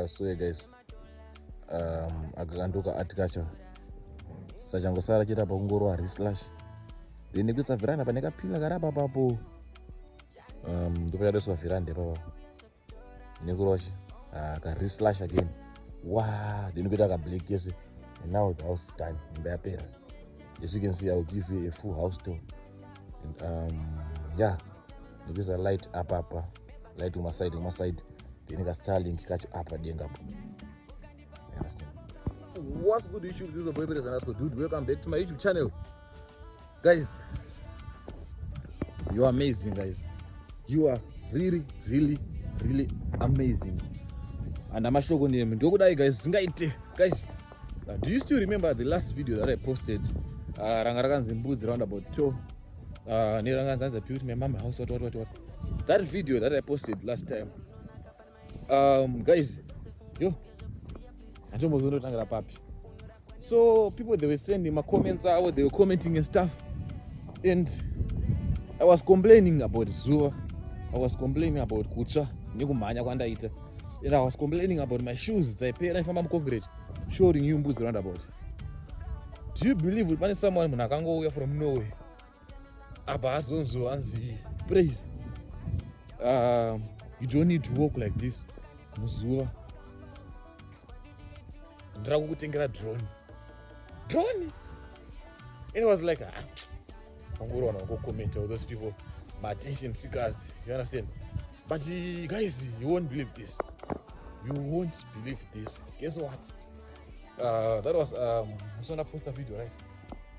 So yeah guys, akakandoka atikacha sachangosara chita pakungorwa reslash then nekuisa veranda pane kapila karapa papo ndopachadoswa veranda papa nekurwachi akareslash again then kuita kablack kese and now the house is done. As you can see, I will give you a full house tour. And yeah, because I light up, light on my side, then I Starlink catch up at the end. You understand? What's good YouTube? This is the boy Brothers and Asco dude. Welcome back to my YouTube channel. Guys, you are amazing, guys. You are really, really, really amazing. And I'm sure going to guys. Guys, do you still remember the last video that I posted? Rangaranganzi mbudzi round about 2. Neranganzi built my mama house. What? That video that I posted last time. Guys, so people, they were sending my comments out, they were commenting and stuff, and I was complaining about Zuwa. I was complaining about Kucha, and I was complaining about my shoes. I pay if I'm coverage, showing you mbudzi round about. Do you believe it? When someone munakango from Norway, Abazonzo anzi praise. You don't need to walk like this. Muzuwa. Dragu tengera drone. And it was like, I'm going to go comment all those people, my attention seekers. You understand? But guys, you won't believe this. You won't believe this. Guess what? That was I posted a video, right?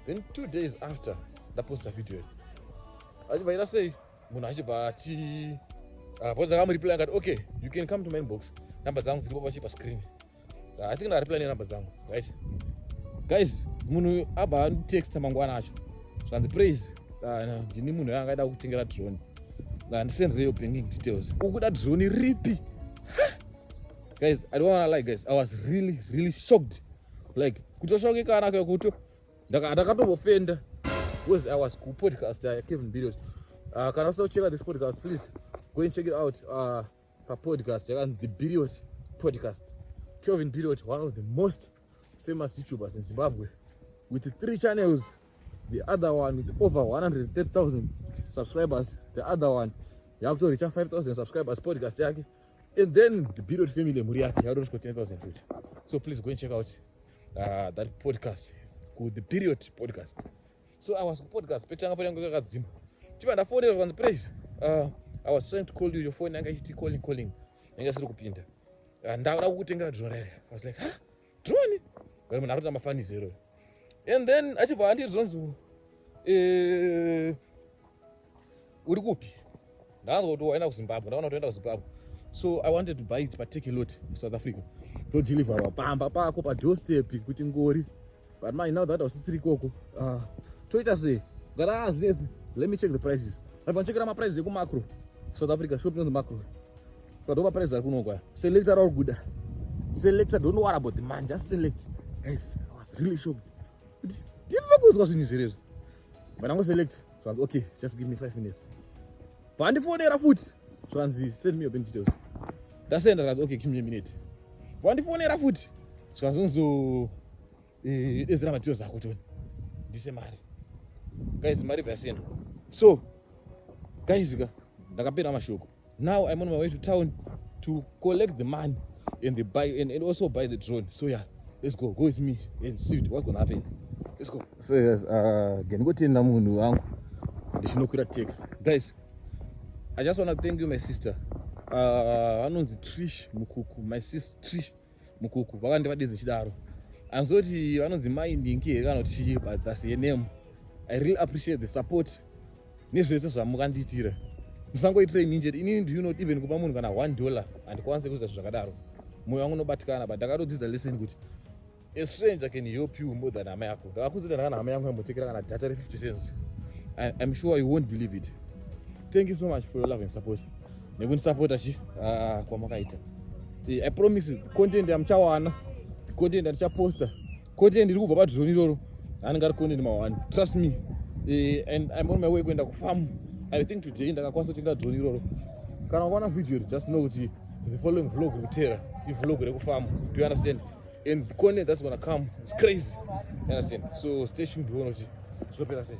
Then 2 days after that posted a video, I say, okay, you can come to my inbox. Number zangu screen. I think I reply number zangu, right? Guys, munu aba text mangwana acho. So and the praise, ndini munhu yanga kutengera drone. And send real bringing details. Ukuda drone ripi. Guys, I don't wanna lie, guys. I was really, really shocked. Like, kutoshokeka nake kuto ndakatobofenda because I was ku podcast Kevin videos. Can also check out this podcast, please go and check it out. Per podcast, the Biriot podcast. Kevin Biriot, one of the most famous YouTubers in Zimbabwe, with 3 channels. The other one with over 130,000 subscribers. The other one, you have to reach 5,000 subscribers podcast yake. And then the Biriot family Muriaki, I don't got 10,000 feet. So please go and check out that podcast called the Biriot podcast. So I was podcast petanga for yanga kadzima. Chivanda phone on the place. I was trying to call you, your phone yanga iti calling. Yanga siri kupinda. Ndaura kutengera drone. I was like, drone? Well, mna rota mafani zero. And then achiva andi zonzo uri kupi? Ndaangoto waenda ku Zimbabwe. Ndaona kuenda ku Zimbabwe. So I wanted to buy it, but take a lot in South Africa. To deliver pamba pako pa doorstep kuti ngori. But now that I was sitting koko, Toyota say, let me check the prices. I've been checking my prices ku macro. South Africa shopping on the macro. But over prices are kunogwa. Select are all good. Select, don't worry about the man, just select. Guys, I was really shocked. Did you know what's serious? But I'm gonna select. So I'm okay, just give me 5 minutes. But the phone there food. So and send me your bank details. That's it. Okay, give me a minute. But the phone there food. So I'm so Ezra Matios Akotoni. This is guys, Mari Vaseno. So, guys, now I'm on my way to town to collect the money and the buy and also buy the drone. So yeah, let's go. Go with me and see what's gonna happen. Let's go. So yes, guys, I just wanna thank you, my sister. Trish Mukuku, my sister Trish Mukuku. I'm sorry, but that's your name. I really appreciate the support. You not even $1 and consequences but listen good. A stranger can help you more than America. Data 50 cents. I'm sure you won't believe it. Thank you so much for your love and support. I promise you, content I'm chawana, content I'm poster, content is about Zoniro, and got content in my one. Trust me. And I'm on my way going to farm. I think today in the consulting that Zoniro. Can I want a video? Just know the following vlog rekutera ivlog rekufamba. Do you understand? And the content that's gonna come is crazy. You understand? So stay tuned. You want to stop say.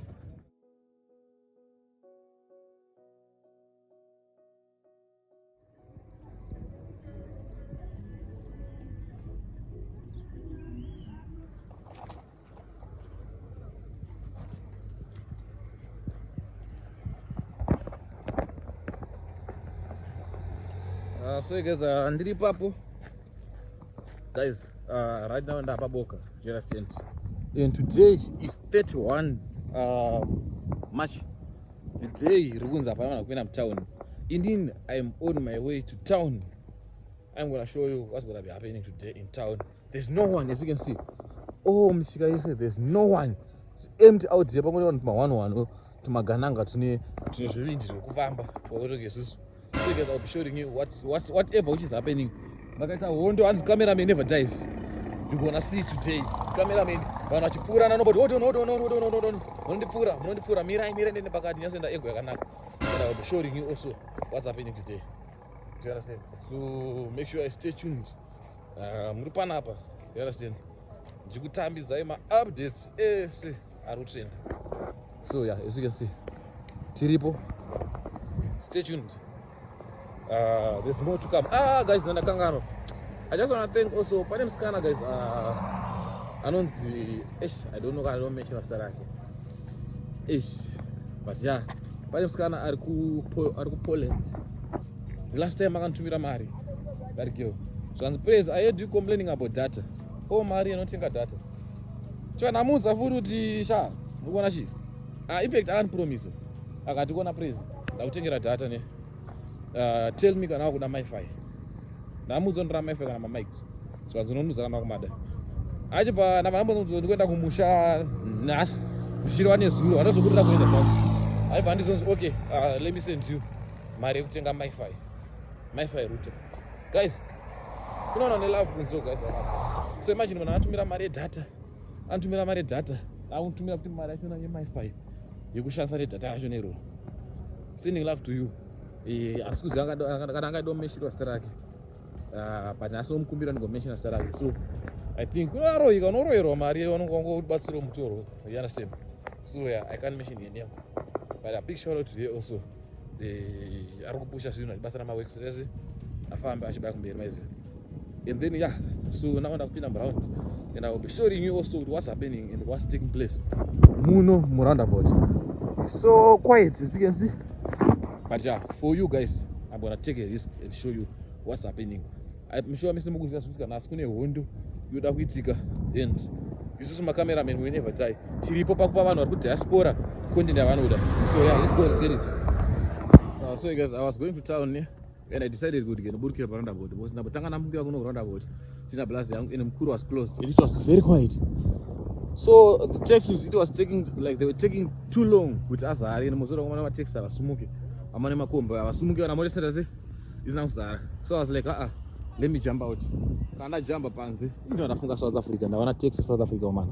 So guys, ndiri papo guys, right now ndapa boka. You understand? And today is 31 March, the day rukunza pamana kupenda town. Indeed, I am on my way to town. I'm gonna show you what's gonna be happening today in town. There's no one, as you can see. Oh, Mishika, said there's no one. It's empty out here. But on one to Magananga to Kuvamba for Jesus. So guys, I'll be showing you whatever which is happening. Like I said, one's cameraman never dies. You're gonna see today. Cameraman, when you put on nobody, hold on the Fura, Mira, in the Bagadians and the Eguanak. And I'll be showing you also what's happening today. Do you understand? So make sure I stay tuned. Murupanapa, you understand? Jigutambi Zaima updates, are routine. So yeah, as you can see, Tiripo, stay tuned. There's more to come. Guys, Nana Kangano. I just want to thank also Panem Scanner, guys. I don't know, I don't mention Staraki. But yeah, Panem Scanner are Poland. The last time I went to Miramari. That girl. So, and praise, I heard you complaining about data. Oh, Mari, I don't think of data. So, I'm going to Sha. In fact, I can't promise. I got to go to praise. I will take your data. Tell me kana kuna MiFi. Na muzo ndra MiFi kana mics. So azononuza kana kumada. Ajipa na mambo ndokwenda kumusha nas. Shirwane zulu anozokuta kuenda kwa. Ajipa ndizonzi okay, let me send you mari kutenga MiFi. MiFi router. Guys, kunaona ne love kunzo guys. So imagine when anatumira mari data. Anatumira mari data. Anatumira kuti mari yacho na MiFi. Yekushandisa ne data yacho nero. Sending love to you. Asikuzi angadomeshirwa starake. But naso mukumbira ngomeshina starake. So I think unoroyika unoroyerwa mari vanongokubatsira mutoro. You understand? So yeah, I can't mention your name. But a big shout out today also. Arikupusha zvinhu achibatsira maworks rese afambe achibaya kumberi maizi. And then yeah, so now I'm going around and I will be showing you also what's happening and what's taking place. Muno Murandabout. It's so quiet, as you can see. But yeah, for you guys, I'm gonna take a risk and show you what's happening. I'm sure Mr. Mugu is going to ask you window. You have to and this is my cameraman. We never die. Tiripo Pakupama or diaspora. So yeah, let's get it. So guys, I was going to town and I decided to go to Burkina Roundabout. It was Nabatanga Roundabout. Tina Blast and Mkuru was closed. And it was very quiet. So the taxis, it was taking they were taking too long with us. I didn't know taxi was smoking. I was smoking and so I was like, let me jump out. Can I jump up and say, you know, I South Africa. I want to take South Africa, man.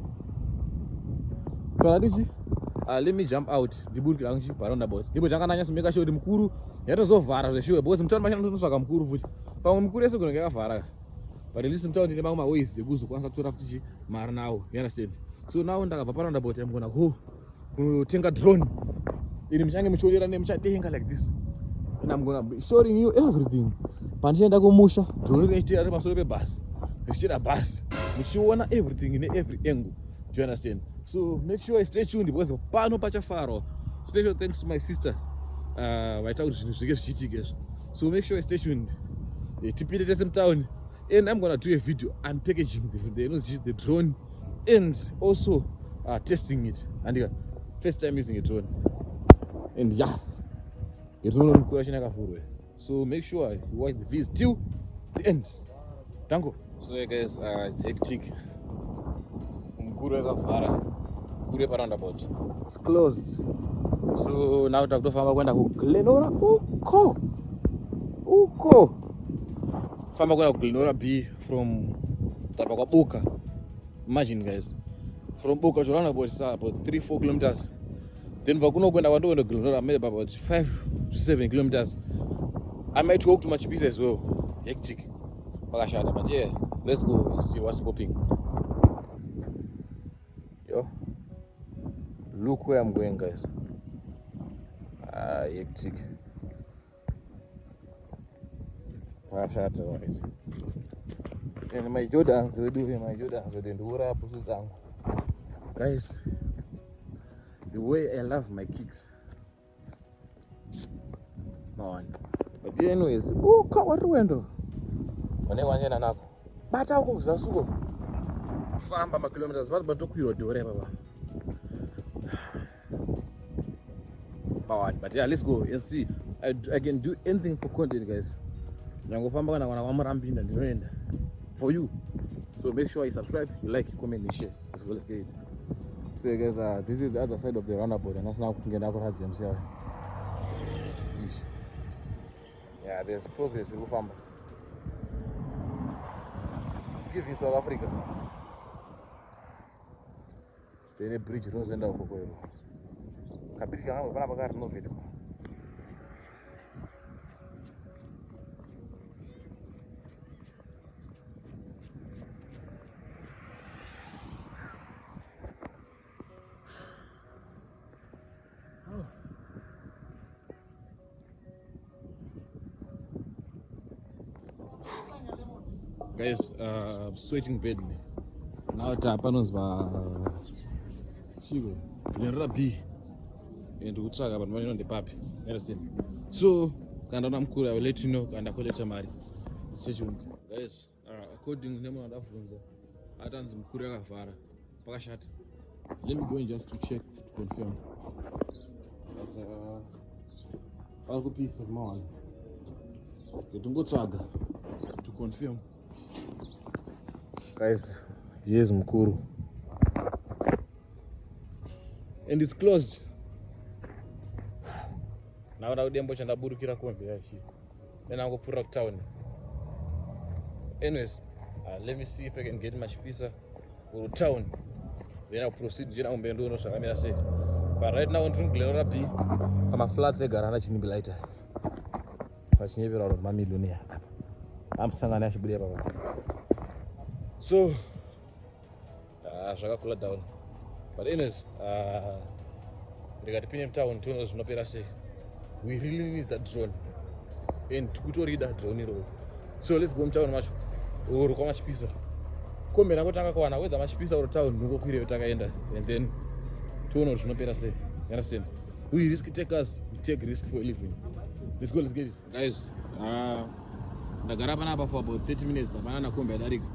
Let me jump out. The book around about. The book just make sure the Mkuru. You have to far the show. Because I'm telling you, I'm Mkuru. But Mkuru is going to get far. But at least I'm telling you, my ways. The goose wants to have to now. You understand? So now, I'm going to go to take a drone. Like this. And I'm going to be showing you everything. Panchenda go musha. Drone is here. I'm going to bus. It's a bus. You want everything in every angle. Do you understand? So make sure I stay tuned because Pano Pachafaro. Special thanks to my sister. So make sure I stay tuned. TP the same town. And I'm gonna do a video unpackaging the drone and also testing it. And first time using a drone. And yeah, it's no longer. So make sure you watch the video till the end. Thank you. So yeah, guys, it's hectic. It's closed. So now talk to Fama kwenda ku Glenora uko. Fama kwenda ku Glenora B from Tapakwambuka. Imagine guys. From Buka to Roundabout about 3-4 kilometers. Then Vakuno kwenda kwenda Glenora maybe about 5 to 7 kilometers. I might walk to Machu Picchu as well. hectic. Pakashata, but yeah, let's go and see what's popping. Yo, look where I'm going, guys. Hectic. Pakashata, right? And my Jordans, we do my Jordans, we do what I guys, the way I love my kicks. Man. But anyways, oh, what window? Whenever nako. Bata huko kuzasuko. Famba makilometers but tokuyo dore baba. But yeah, let's go and see. I can do anything for content, guys. Nangofamba kana kwamurambinda ndinoenda for you. So make sure you subscribe, you like, you comment, and share. Let's get it. So guys, this is the other side of the roundabout, and that's now kungena kwa James here. Yeah, there's progress in Ufamba. Let's give in South Africa. Then a bridge runs under Okokoyo. Kabirika ngaba bana bakari no video. Guys, sweating badly. Now tapanos ba chigo. General B. And utsaga but money on the papi. Understand? So, kanda namkura, I will let you know kanda koleta mari. Stay tuned. Guys, according to name and afunza. Atanzi mkura kavara. Pakashata. Let me go in just to check to confirm. But I'll go piece of mine. Tsaga to confirm. Guys, here's Mkuru. And it's closed. Now I dembo chanda burukira kombe yachi. Then I'll go for Rock Town. Anyways, let me see if I can get my pizza or town. Then I'll proceed to Umbendo no Sagamira say. But right now I'm drinking Glenora B. I'm a flat garana chini lighter. But she never out of my millionaire. I'm singing Ash Bria. So, shaka kula down. But anyways, regarding PM Town, tunos no pera say. We really need that drone. And to read that drone. So let's go town much. Or how much pizza. Come na kutanga kwa na whether much pizza or town nuko kwire utakaenda. And then tunos no pera say. You understand? We risk takers, we take risk for a living. Let's go, let's get it. Guys, ndagarapa napa for about 30 minutes. Banana kombe darika.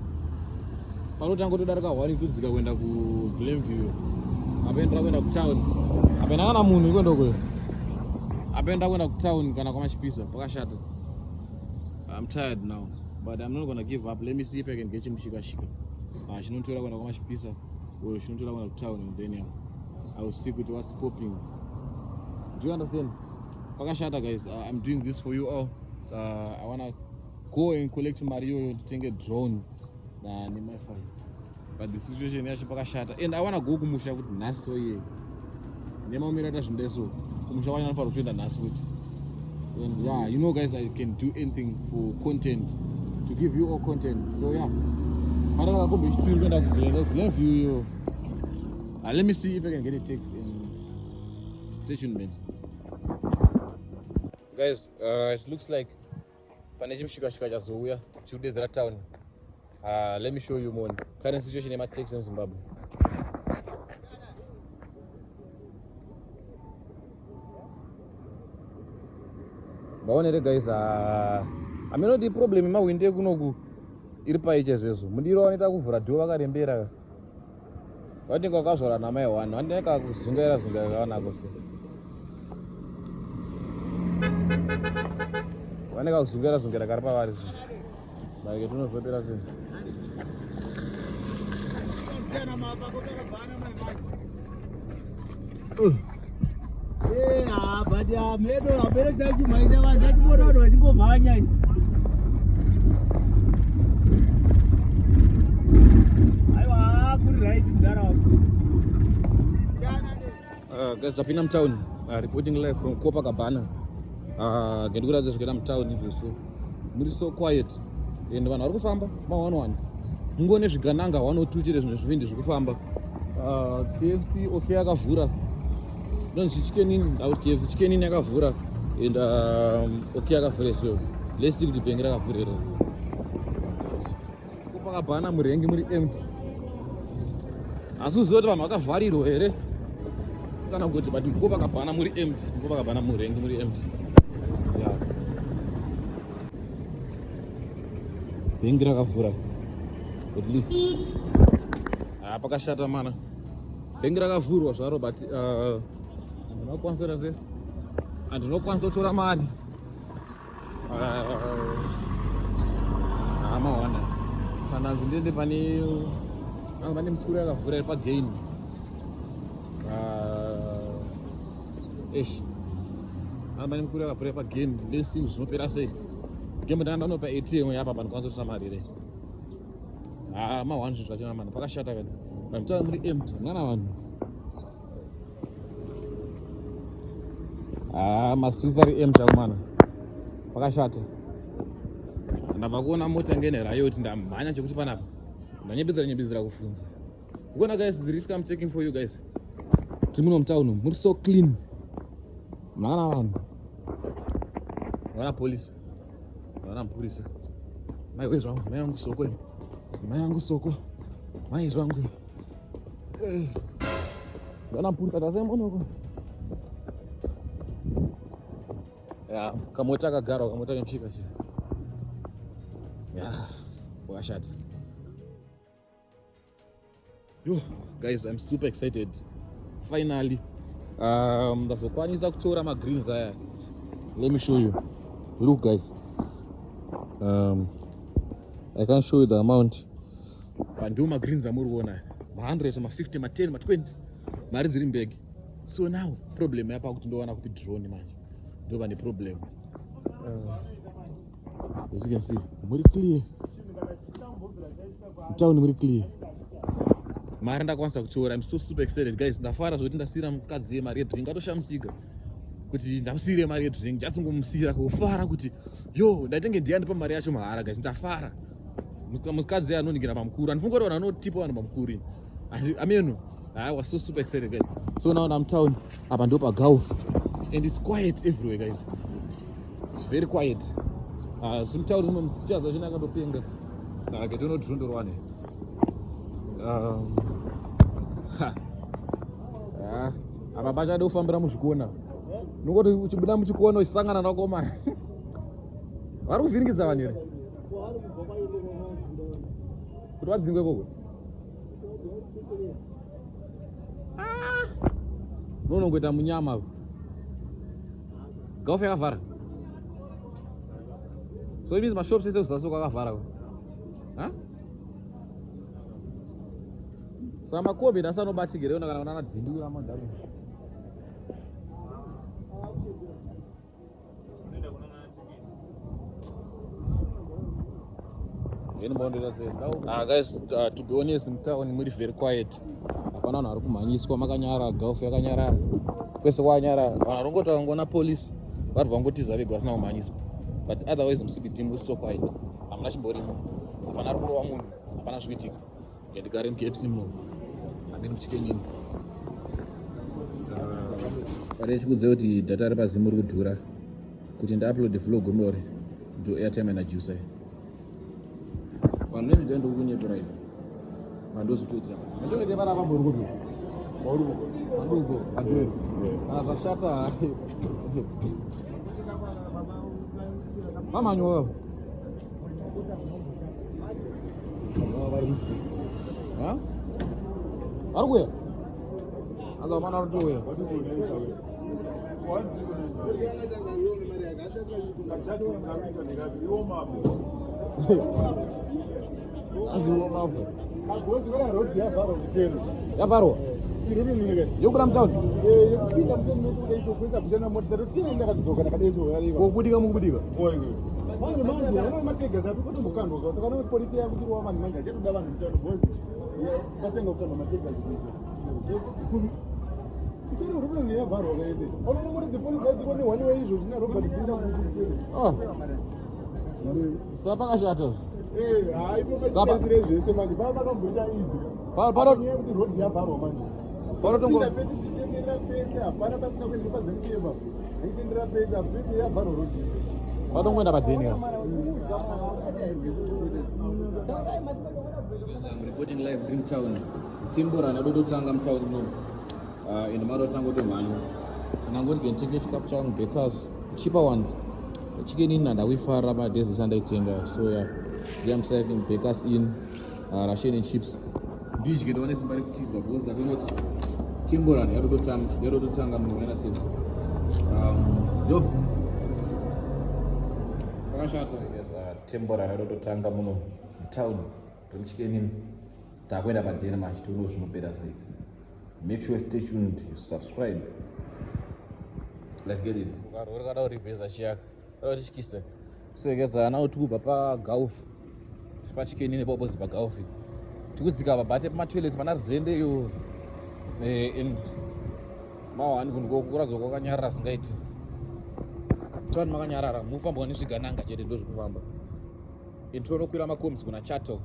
Panotango todarika wani kudzika kwenda ku Glenview. Apenda kwenda ku town. Apenda kana munhu kwenda kwe. Apenda kwenda ku town kana kwa machipisa pakashata. I'm tired now, but I'm not going to give up. Let me see if I can get him shika. Shinontora kwenda kwa machipisa or shinontora kwenda ku town, and then I will see with what's popping. Do you understand? Pakashata, guys, I'm doing this for you all. I want to go and collect Mario to take a drone. But the situation is Pakashata. And I want to go to Musha with Naso. And yeah, you know, guys, I can do anything for content, to give you all content. So yeah. Let me see if I can get a text in station, man. Guys, it looks like Panajim Shika just over 2 days at town. Let me show you more. Current situation in my text in Zimbabwe. But guys, I mean, not the problem in my winter. Gunogu, Irpa Jesus. Mudiro Anita Gufra, Duaga and Bera. What do you call Casora? Nama one, and then I could sing as when I go to Gera Sungera Carpa, I get to know what I say. Yeah, but yeah, made a better than you might have that more out of go my name. I put right in that out. Guys, Pinam Town, reporting live from Copacabana. Get good as Pinam Town, if you see. muri so quiet and vanhu vari kufamba ma11 mungone zvigananga 102 chete zvimwe zvivindi zvekufamba. KFC okay yakavhura, nonzi chicken in out KFC chicken in yakavhura and okay yakavhura. So let's see kuti bhengi rakavhura here. Ko pakabhana murengi muri empty, asi uziva kuti vanhu vakavharirwa here kana kuti but ko pakabhana muri empty, ko pakabhana murengi muri empty. Bhengi rakavhura at least. Pakashata mana, bhengi rakavhurwa zvaro but andinokwanisa kutora mari mawana kana nzindiende pane mukuru yakavhura iri pagain. Pane mukuru yakavhura iri pagain. Let's see zvinopera sei. Game ndanga ndanopa ATM yapa pandikwanisa kutora mari here. Mawana zvinhu zvachona mana, pakashata kana pamutaro muri empty, mwana vanhu. Maswisi ari empty akumana, pakashata. Ndabva kuona mota ngene riot, ndamhanya chekuti panapa ndanyembedzera kufunza. Ukona guys, the risk I'm taking for you guys. Timuno mtown muri so clean. Mwana vanhu. Wana police. Wana mapurisa. Mai wewe zvangu, mai yangu soko. Mai yangu soko. Mai zvangu. Wana mapurisa tasema noko. Ya, kamota kagara, kamota kemshika chi. Ya, wakashata. Yo, guys, I'm super excited. Finally, ndazokwanisa kutora magreens aya. Let me show you. Look, guys. I can't show you the amount. But do my greens amuri kuona. 100, 50, 10, 20. Mari dziri mbegi. So now, problem yapa kuti ndowana kuti drone manje. Ndova ne problem. As you can see, very clear. Town very clear. Mari ndakwanisa kutora. I'm so super excited, guys. Ndafara zvoti ndasira mukadzi mari yedringi atoshamisika. Kuti ndasire mari yedringi, just ngomusira kufara kuti yo ndatenge ndiyandipa mari yacho mahara, guys. Ndafara. Mukadzi anonigira pamukuru. Andifunga kuti anotipa vanhu pamukuru. Ameno. I was so super excited, guys. So now I'm town. Apa ndo pa Gulf. And it's quiet everywhere, guys. It's very quiet. Some town msichaza china kandopenga. Getono drondo rwane. Apa bacha dofambira muzvikona. Nongoti uchibuda muchikona uchisangana nakomana. Vari kuvhiringidza vanhu here. Kuti vadzingwe koko. Nonongoita munyama. Gulf yakavhara. So it means mashops ese kuzasi kwakavhara. Sama COVID asanobatikira yona kana vanana dhindura mandaro. Guys, to be honest, mtown muri very quiet. Hapana vanhu vari kumhanyiswa, makanyara, Gulf yakanyara. Kwese kwanyara, vanhu varongoti vangona police, vari vangotiza vega vasina kumhanyiswa. But otherwise muCBD muri so quiet. Hamuna chimborimo. Hapana ari kurova munhu, hapana zvikuitika. Ndigare muKFC muno. Hamiri muchikenini. Pari chikudze kuti data ri pazimu ri kudhura. Kuti ndaupload vlog muri ndo airtime na juice. Vanhu vezvidya ndokunyepera izvo. Mandozotoitira. Ndinoite vana vamboruko. Maruko, adwe. Kana zvashata. Mamanyo. Ha? Arkuya? Anga mana rutuya. Yavaro. Yokura mtown. Yekupinda mtown nokudaisa kwesa kuchana mota rotina ndakadzoka nakadaiso yariva. Kokudika mukudika. Manje matega zapi kuti mukando kwa saka polisi yakuti wa vanhu manje achatoda vanhu mutano boys. Batenga kutamba matega zvikuru. Isiri urubula ngeyavharo kaise. Olomuri the police yazi kone wani waizvo zvina Robert Binda kuti. Sapa kashata. Haipo pachipedzire zvese manje vakamboita izvi kuti rodhi yavharwa manje panotongoita pese tichitenderera pese hapana pasina kuenda pazanukeba aitendera pese apese yavharwa rodhi patongoenda padheni I'm reporting live Green Town. Timbora nadototanga mtown no. In maro tango to manu. Tinangoti gentenge chikafu changu bakers cheaper ones. Chicken in and we far about this is under tenga. So yeah, I'm serving bakers in Russian and chips. This get honest somebody teaser because that not Timbora nadototanga mwana sasa. Yo. Yes, Timbora nadototanga muno town. Chicken takwenda padhena manje tione zvinopera sei. Make sure stay tuned, you subscribe. Let's get it. Ukada urivheza chiyaka tichikisa so kezana kuti kubva pagolf pachikenini poposi pagolf tikudzika pabhate pamatoilet pana rizende iyo mawani kunhu kuratidza kwakanyarara singaiti tani makanyarara mufambwa nezvigananga chete ndo zvekufamba tinonokwira macoms kuna chato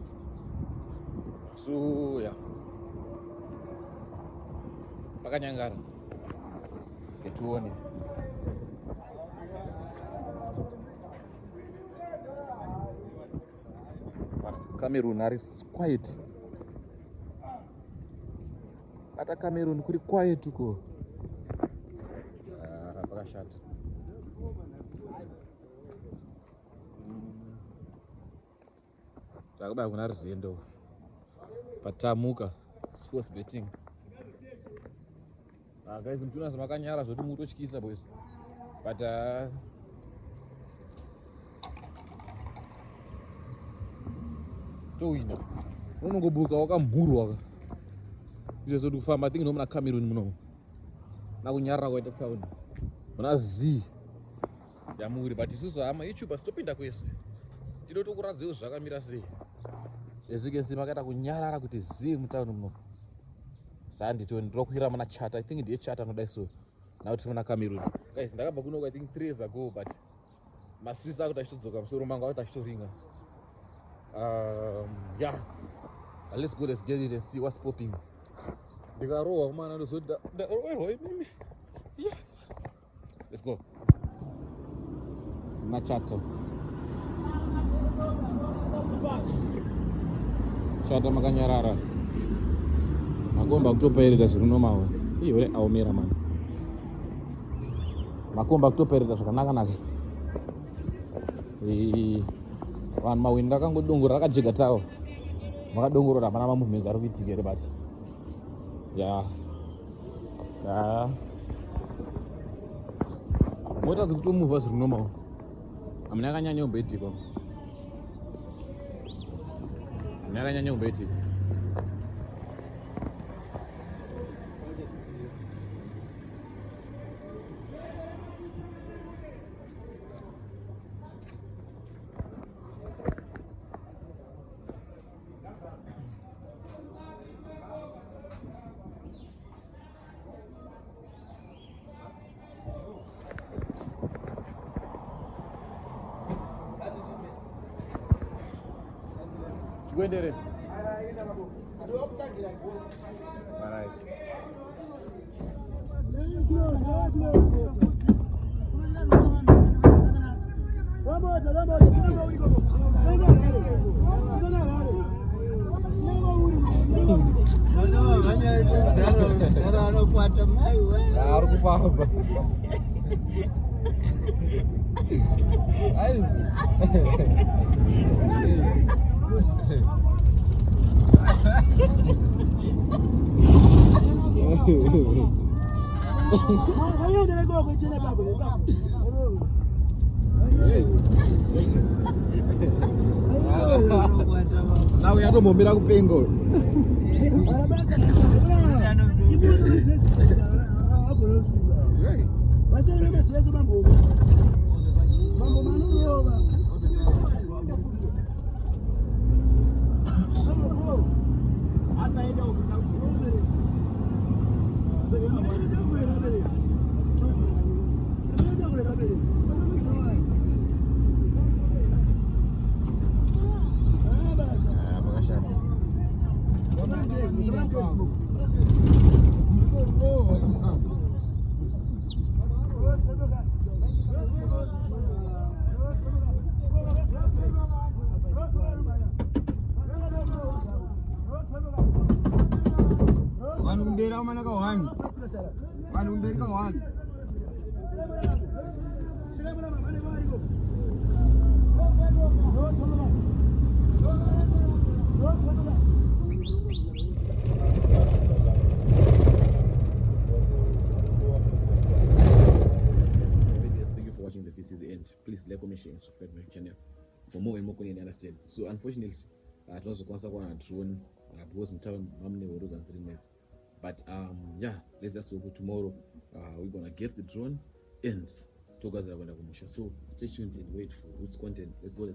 so yeah pakanyangara tione Cameroon are quiet. Ata Cameroon kuri quiet uko. Pakashata. Takubaya kuna rizendo. Patamuka sports betting. Guys, mtuna makanyara zvoti mutotyisa boys. But toina unongobuka wakamhurwa izvo kuti kufamba tingi nomuna Cameroon muno nakunyarara kwaita town muna z yamuri but isusu hama youtube asitopinda kwese tinotokuradzewo zvakamira sei ezvikese makaita kunyarara kuti z mutown muno sanditoni ndinokwira muna chat I think ndiye chat anodai so nakuti muna Cameroon guys ndakabva kunoku I think 3 years ago but masirisi akuti achitodzoka musoro mangu akuti achitoringa yeah, let's go, let's get it and see what's popping. Ndikarowa man, yeah. Let's go. Machato. Chata makanyarara. Makomba kutoperera zvinomawe. Iyo ore aomera man. Makomba kutoperera zvakanaka naka. Vanhu mawindi akangodongorora akajega tawo makadongorora hapana mamovements ari kuitika ere basi ya mota dziri kutomuvha zviri normal hamuna yakanyanya kumboitika hamuna yakanyanya kumboitika Gwendere. Alright. Now we have to move it pengo. mana ka 1 vanhu kumberi ka 1 This is the end. Please like, comment, share, and subscribe to my channel for more and more content. Understand? So unfortunately, I also consider one drone because I'm telling many words answering it. But yeah, let's just hope tomorrow we're gonna get the drone and talk us about the So stay tuned and wait for what's content. Let's go.